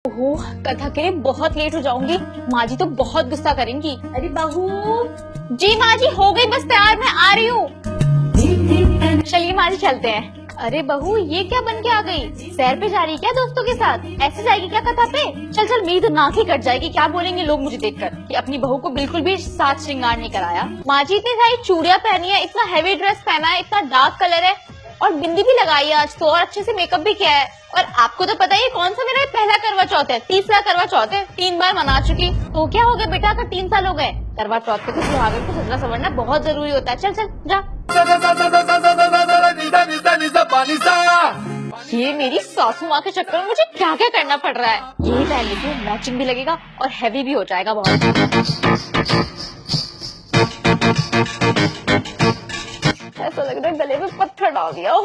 ओहो, कथा के लिए बहुत लेट हो जाऊंगी। माँ जी तो बहुत गुस्सा करेंगी। अरे बहू। जी माँ जी, हो गई बस तैयार, मैं आ रही हूँ। चलिए माँ जी चलते हैं। अरे बहू, ये क्या बन के आ गई? सैर पे जा रही क्या दोस्तों के साथ? ऐसे जाएगी क्या कथा पे? चल चल, मेरी तो नाक ही कट जाएगी। क्या बोलेंगे लोग मुझे देखकर कि अपनी बहू को बिल्कुल भी साज श्रृंगार नहीं कराया। माँ जी इतनी सारी चूड़ियां पहनी है, इतना हैवी ड्रेस पहना है, इतना डार्क कलर है और बिंदी भी लगाई है आज तो, और अच्छे से मेकअप भी किया है। और आपको तो पता ही है कौन सा मेरा पहला करवा चौथ है, तीसरा करवा चौथ है, 3 बार मना चुकी। तो क्या हो गया बेटा, अगर 3 साल हो गए? करवा चौथ पे तो सुहागन को सजना संवरना बहुत जरूरी होता है। चल चल जा। ये मेरी सासू माँ के चक्कर में मुझे क्या क्या करना पड़ रहा है। यही पहन लेती हूँ, मैचिंग भी लगेगा और हैवी भी हो जाएगा बहुत। ऐसा लग रहा है गले में पत्थर डाल दिया।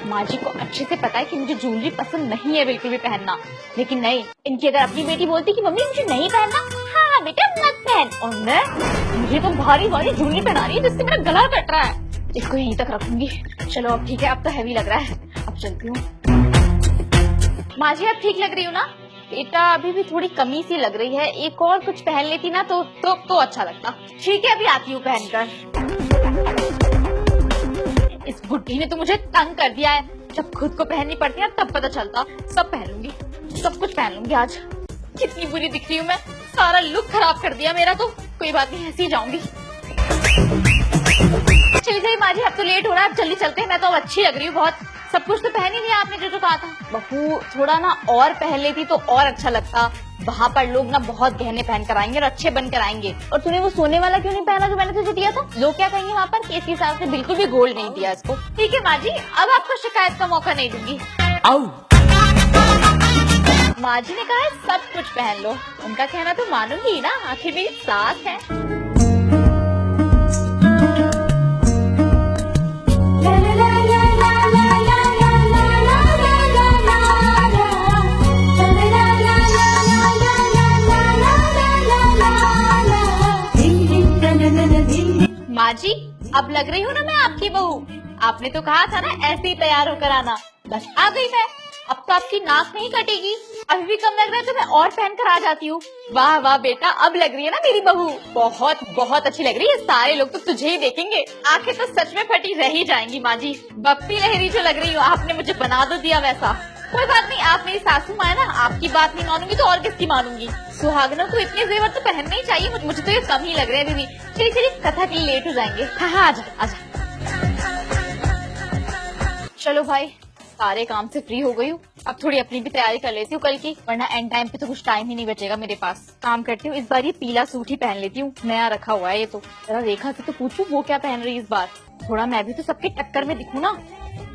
माँ जी को अच्छे से पता है कि मुझे ज्वेलरी पसंद नहीं है बिल्कुल भी पहनना, लेकिन नहीं, इनकी अगर अपनी बेटी बोलती कि मम्मी मुझे नहीं पहनना, हाँ बेटा मत पहन, और मैं मुझे तो भारी भारी ज्वेलरी पहना रही है जिससे मेरा गला कट रहा है। इसको यहीं तक रखूंगी। चलो अब ठीक है, अब तो हैवी लग रहा है, अब चलती हूँ। माँ जी अब ठीक लग रही हूँ ना? बेटा अभी भी थोड़ी कमी सी लग रही है, एक और कुछ पहन लेती ना तो अच्छा लगता। ठीक है, अभी आती हूँ पहनकर। इस बुड्ढी ने तो मुझे तंग कर दिया है। जब खुद को पहननी पड़ती है तब पता चलता। सब पहन लूंगी, सब कुछ पहन लूंगी आज। कितनी बुरी दिख रही हूँ मैं, सारा लुक खराब कर दिया मेरा तो। कोई बात नहीं, ऐसे ही जाऊंगी। चलिए माँ जी, अब तो लेट हो रहा है, अब जल्दी चलते हैं। मैं तो अब अच्छी लग रही हूँ बहुत। सब कुछ तो पहन ही लिया आपने जो कहा था। बहू थोड़ा ना और पहन लेती तो और अच्छा लगता। वहाँ पर लोग ना बहुत गहने पहन कर आएंगे और अच्छे बन कर आएंगे। और तूने वो सोने वाला क्यों नहीं पहना जो मैंने तुझे दिया था? लोग क्या कहेंगे वहाँ पर कि इसके हिसाब से बिल्कुल भी गोल्ड नहीं दिया इसको। ठीक है माँ जी, अब आपको शिकायत का मौका नहीं दूंगी। माँ जी ने कहा है सब कुछ पहन लो, उनका कहना तो मानूंगी ना, आखिर मेरी सास है। माँ जी अब लग रही हूँ ना मैं आपकी बहू? आपने तो कहा था ना ऐसे ही तैयार होकर आना, बस आ गई मैं। अब तो आपकी नाक नहीं कटेगी। अभी भी कम लग रहा है तो मैं और पहन कर आ जाती हूँ। वाह वाह बेटा, अब लग रही है ना मेरी बहू? बहुत बहुत अच्छी लग रही है। सारे लोग तो तुझे ही देखेंगे, आंखें तो सच में फटी रह ही जाएंगी। माँ जी बप्पी लहरी जो लग रही हो, आपने मुझे बना दो दिया वैसा। कोई बात नहीं, आप मेरी सासू माँ है ना, आपकी बात नहीं मानूंगी तो और किसकी मानूंगी। सुहागनों को इतने जेवर तो पहनने ही चाहिए। मुझे तो ये कम ही लग रहे हैं दीदी। चलिए चलिए, कथा के लिए लेट हो जाएंगे। हाँ आजा आजा। चलो भाई, सारे काम से फ्री हो गई हूँ। अब थोड़ी अपनी भी तैयारी कर लेती हूँ कल की, वरना एंड टाइम पे तो कुछ टाइम ही नहीं बचेगा मेरे पास। काम करती हूँ, इस बार ये पीला सूट ही पहन लेती हूँ, नया रखा हुआ है ये तो। जरा रेखा से तो पूछूं वो क्या पहन रही है इस बार। थोड़ा मैं भी तो सबके टक्कर में दिखूं ना।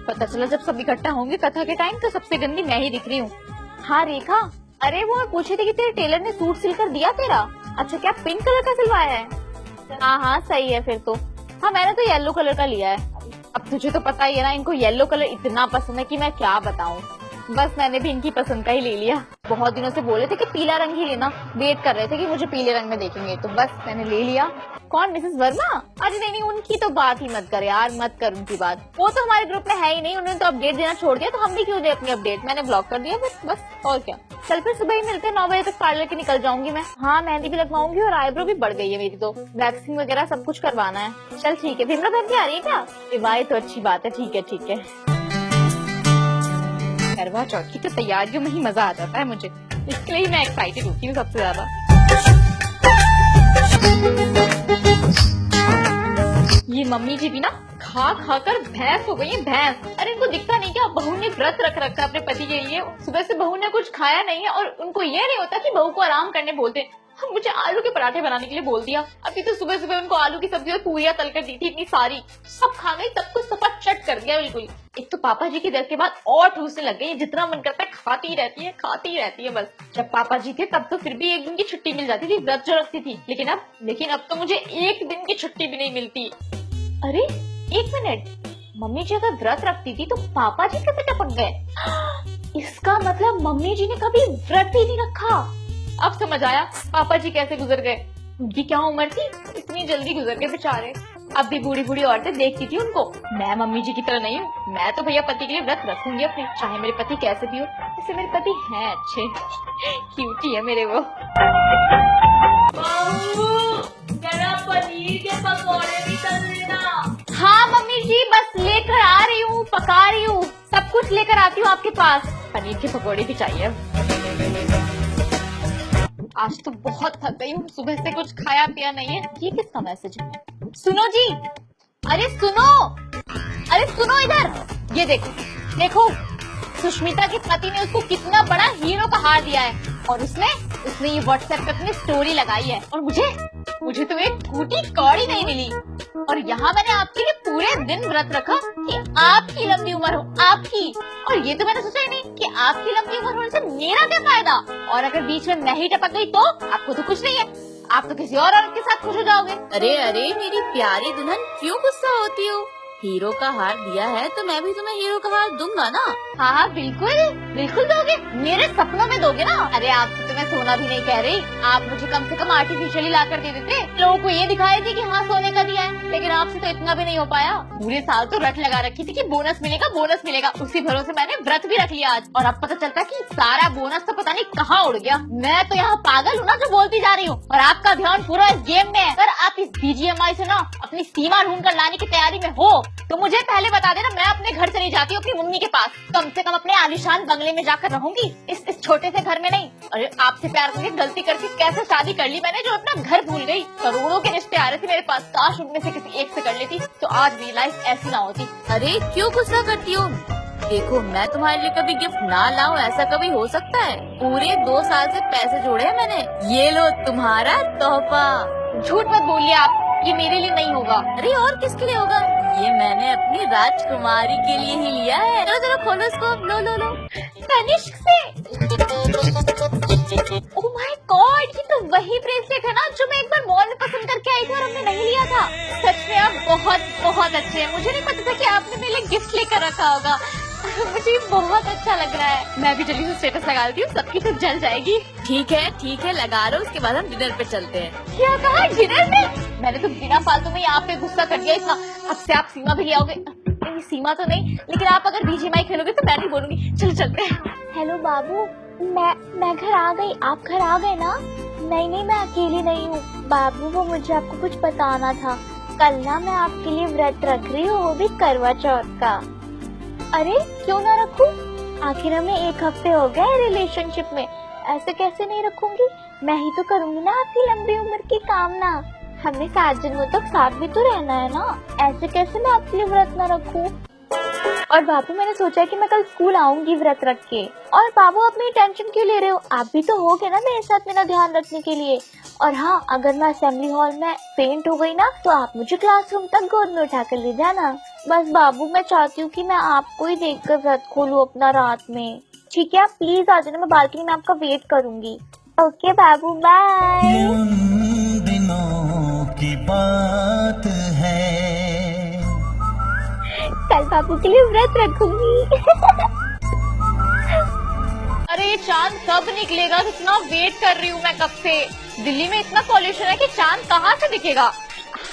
पता चला जब सब इकट्ठा होंगे कथा के टाइम तो सबसे गंदी मैं ही दिख रही हूँ। हाँ रेखा, अरे वो मैं पूछी थी कि तेरे टेलर ने सूट सिलकर दिया तेरा? अच्छा, क्या पिंक कलर का सिलवाया है? हाँ हाँ सही है फिर तो। हाँ मैंने तो येलो कलर का लिया है। अब तुझे तो पता ही है ना, इनको येलो कलर इतना पसंद है कि मैं क्या बताऊं। बस मैंने भी इनकी पसंद का ही ले लिया। बहुत दिनों से बोले थे कि पीला रंग ही लेना, वेट कर रहे थे कि मुझे पीले रंग में देखेंगे, तो बस मैंने ले लिया। कौन, मिसेस वर्मा? अरे नहीं नहीं, उनकी तो बात ही मत कर यार, मत कर उनकी बात। वो तो हमारे ग्रुप में है ही नहीं, उन्होंने तो अपडेट देना छोड़ दिया, तो हम भी क्यों दे अपनी अपडेट। मैंने ब्लॉक कर दिया फिर, बस और क्या। कल फिर सुबह ही मिलते हैं, 9 बजे तक पार्लर के निकल जाऊंगी मैं। हाँ मेहंदी भी लगवाऊंगी और आईब्रो भी बढ़ गई है मेरी तो, वैक्सिंग वगैरह सब कुछ करवाना है। चल ठीक है, भीमरा बहन भी आ रही है क्या? वाह तो अच्छी बात है, ठीक है ठीक है। करवा चौथ की तो तैयारियों में ही मजा आ जाता है मुझे, इसके लिए मैं एक्साइटेड होती हूँ सबसे ज्यादा। ये मम्मी जी भी ना खा खा कर भैंस हो गई है, भैंस। अरे इनको दिखता नहीं क्या, बहू ने व्रत रख रखा है अपने पति के लिए। सुबह से बहू ने कुछ खाया नहीं है और उनको ये नहीं होता कि बहू को आराम करने बोलते। हम मुझे आलू के पराठे बनाने के लिए बोल दिया। अभी तो सुबह सुबह उनको आलू की सब्जी और पूरियां तल कर दी थी, इतनी सारी, सब खा गई, सब कुछ सपा चट कर दिया बिल्कुल। एक तो पापा जी की डर के बाद और ठूसने लग गई, जितना मन करता है खाती ही रहती है, खाती ही रहती है बस। जब पापा जी थे तब तो फिर भी एक दिन की छुट्टी मिल जाती थी, व्रत जो रखती थी, लेकिन अब तो मुझे एक दिन की छुट्टी भी नहीं मिलती। अरे एक मिनट, मम्मी जी अगर व्रत रखती थी तो पापा जी कैसे टपक गए? इसका मतलब मम्मी जी ने कभी व्रत ही नहीं रखा। अब समझ आया पापा जी कैसे गुजर गए। उनकी क्या उम्र थी, इतनी जल्दी गुजर गए बेचारे। अब भी बूढ़ी बूढ़ी औरतें देखती थी उनको। मैं मम्मी जी की तरह नहीं हूँ, मैं तो भैया पति के लिए व्रत रखूंगी अपने, चाहे मेरे पति कैसे भी हो। से मेरे पति हैं अच्छे, क्यूटी है मेरे वो। पनीर के पकौड़े भी कर लेना। हाँ मम्मी जी, बस लेकर आ रही हूँ, पका रही हूँ, सब कुछ लेकर आती हूँ आपके पास। पनीर के पकौड़े भी चाहिए। आज तो बहुत थक गई हूँ, सुबह से कुछ खाया पिया नहीं है। ये किसका मैसेज है? सुनो जी, अरे सुनो, अरे सुनो इधर, ये देखो देखो, सुष्मिता के पति ने उसको कितना बड़ा हीरो का हार दिया है और उसने ये व्हाट्सएप पे अपनी स्टोरी लगाई है और मुझे तो एक टूटी कौड़ी नहीं मिली। और यहाँ मैंने आपके लिए पूरे दिन व्रत रखा कि आपकी लंबी उम्र हो, आपकी। और ये तो मैंने सोचा ही नहीं कि आपकी लंबी उम्र होने से मेरा क्या फायदा। और अगर बीच में मैं ही टपक गई तो आपको तो कुछ नहीं है, आप तो किसी और औरत के साथ खुश हो जाओगे। अरे अरे मेरी प्यारी दुल्हन, क्यों गुस्सा होती हो? हीरो का हार दिया है तो मैं भी तुम्हें हीरो का हार दूंगा ना। हाँ हाँ बिल्कुल बिल्कुल दोगे, मेरे सपनों में दोगे ना। अरे आपसे तो मैं सोना भी नहीं कह रही, आप मुझे कम से कम आर्टिफिशियली ला कर दे देते, लोगों को ये दिखाई थी कि हाँ सोने का दिया है। लेकिन आपसे तो इतना भी नहीं हो पाया। पूरे साल तो रट लगा रखी थी कि बोनस मिलेगा, उसी भरोसे मैंने व्रत भी रख लिया आज। और अब पता चलता कि सारा बोनस तो पता नहीं कहाँ उड़ गया। मैं तो यहाँ पागल हूँ ना जो बोलती जा रही हूँ, और आपका ध्यान पूरा इस गेम में है। अगर आप इस BGMI से ना अपनी सीमा ढूंढ कर लाने की तैयारी में हो तो मुझे पहले बता देना, मैं अपने घर चली जाती हूँ अपनी मम्मी के पास। कम से कम अपने आलीशान बंगले में जाकर रहूंगी, इस छोटे से घर में नहीं। अरे आपसे प्यार करके गलती करके कैसे शादी कर ली मैंने जो अपना घर भूल गई। करोड़ों के रिश्ते आ रहे थे मेरे पास, काश उनमें से किसी एक से कर लेती तो आज मेरी लाइफ ऐसी ना होती। अरे क्यों गुस्सा करती हो? देखो मैं तुम्हारे लिए कभी गिफ्ट ना लाऊं ऐसा कभी हो सकता है? पूरे 2 साल से पैसे जोड़े हैं मैंने, ये लो तुम्हारा तोहफा। झूठ मत बोलिए आप, ये मेरे लिए नहीं होगा। अरे और किसके लिए होगा? ये मैंने अपनी राजकुमारी के लिए ही लिया है। चलो चलो खोलो इसको, लो। तनिष्क से। ओह माय गॉड, ये तो वही ब्रेसलेट है ना जो मैं एक बार मॉल में पसंद करके आई थी और हमने नहीं लिया था। सच में आप बहुत अच्छे हैं। मुझे नहीं पता था कि आपने मेरे लिए गिफ्ट लेकर रखा होगा। मुझे बहुत अच्छा लग रहा है। मैं भी जल्दी से स्टेटस लगा देती हूँ, सबकी तो जल जाएगी। ठीक है लगा लो, उसके बाद हम डिनर पे चलते हैं। क्या कहा, डिनर में? मैंने तो बिना फालतू में आप पे गुस्सा कर दिया इतना। अब से आप सीमा भी ले आओगे? नहीं सीमा तो नहीं, लेकिन आप अगर BGMI खेलोगे तो मैं नहीं बोलूंगी। चलो चलते हैं। हेलो बाबू, मैं घर आ गई। आप घर आ गए ना? नहीं मैं अकेली नहीं हूँ बाबू, वो मुझे आपको कुछ बताना था। कल ना मैं आपके लिए व्रत रख रही हूँ, वो भी करवा चौथ का। अरे क्यों ना रखूं? आखिर हमें 1 हफ्ते हो गए रिलेशनशिप में, ऐसे कैसे नहीं रखूंगी? मैं ही तो करूंगी ना आपकी लंबी उम्र की कामना। हमें 7 जन्मों तक साथ भी तो रहना है ना, ऐसे कैसे मैं आपके लिए व्रत न रखूं? और बाबू मैंने सोचा कि मैं कल स्कूल आऊंगी व्रत रख के। और बाबू अपनी टेंशन क्यों ले रहे हो? आप भी तो होगे ना मेरे साथ मेरा ध्यान रखने के लिए। और हाँ, अगर मैं असेंबली हॉल में फेंट हो गई ना तो आप मुझे क्लासरूम तक गोद में उठा कर ले जाना। बस बाबू मैं चाहती हूँ कि मैं आपको ही देख कर व्रत खोलूं अपना रात में। ठीक है, आप प्लीज आ जाना, मैं बालकनी में आपका वेट करूंगी। ओके बाबू, बाय। दिनों की बात है, कल बाबू के लिए व्रत रखूंगी। अरे ये चांद कब निकलेगा? कितना वेट कर रही हूँ मैं कब से। दिल्ली में इतना पॉल्यूशन है कि चांद कहाँ से दिखेगा।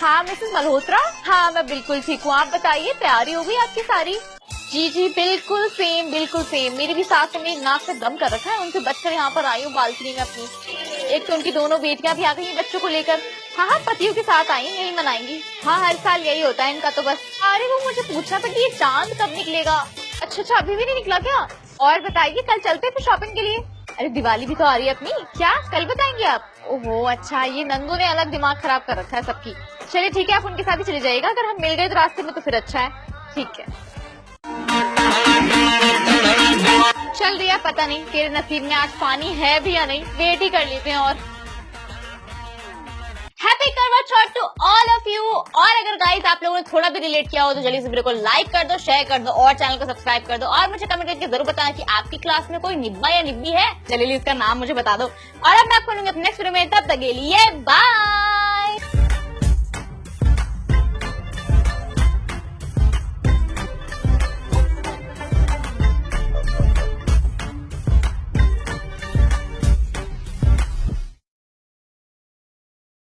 हाँ मिसेस मल्होत्रा, हाँ मैं बिल्कुल ठीक हूँ। आप बताइए, तैयारी हो गई आपकी सारी? जी बिल्कुल सेम। मेरी भी सास ने नाक से दम कर रखा है, उनसे बचकर यहाँ पर आई हूँ बालकनी में अपनी। एक तो उनकी दोनों बेटियां भी आ गई हैं बच्चों को लेकर। हाँ पतियों के साथ आई हैं, यही मनाएंगी। हाँ हर साल यही होता है इनका तो बस। अरे वो मुझे पूछना था कि ये चांद कब निकलेगा। अच्छा अभी भी नहीं निकला क्या? और बताइए, कल चलते हैं फिर शॉपिंग के लिए। अरे दिवाली भी तो आ रही है अपनी, क्या कल बताएंगे आप? ओहो अच्छा, ये नंदू ने अलग दिमाग खराब कर रखा है सबकी। चलिए ठीक है, आप उनके साथ ही चले जाइएगा। अगर हम मिल गए तो रास्ते में तो फिर अच्छा है। ठीक है चल रिया, पता नहीं तेरे नसीब में आज पानी है भी या नहीं, वेट ही कर लेते हैं। और हैप्पी करवा चौथ टू ऑल ऑफ यू। और अगर गाइस आप लोगों ने थोड़ा भी रिलेट किया हो तो जल्दी से वीडियो को लाइक कर दो, शेयर कर दो और चैनल को सब्सक्राइब कर दो। और मुझे कमेंट करके जरूर बताना कि आपकी क्लास में कोई निब्बा या निब्बी है। चलिए इसका नाम मुझे बता दो। और अब मैं आपको मिलूंगी नेक्स्ट वीडियो में, तब तक के लिए बाय।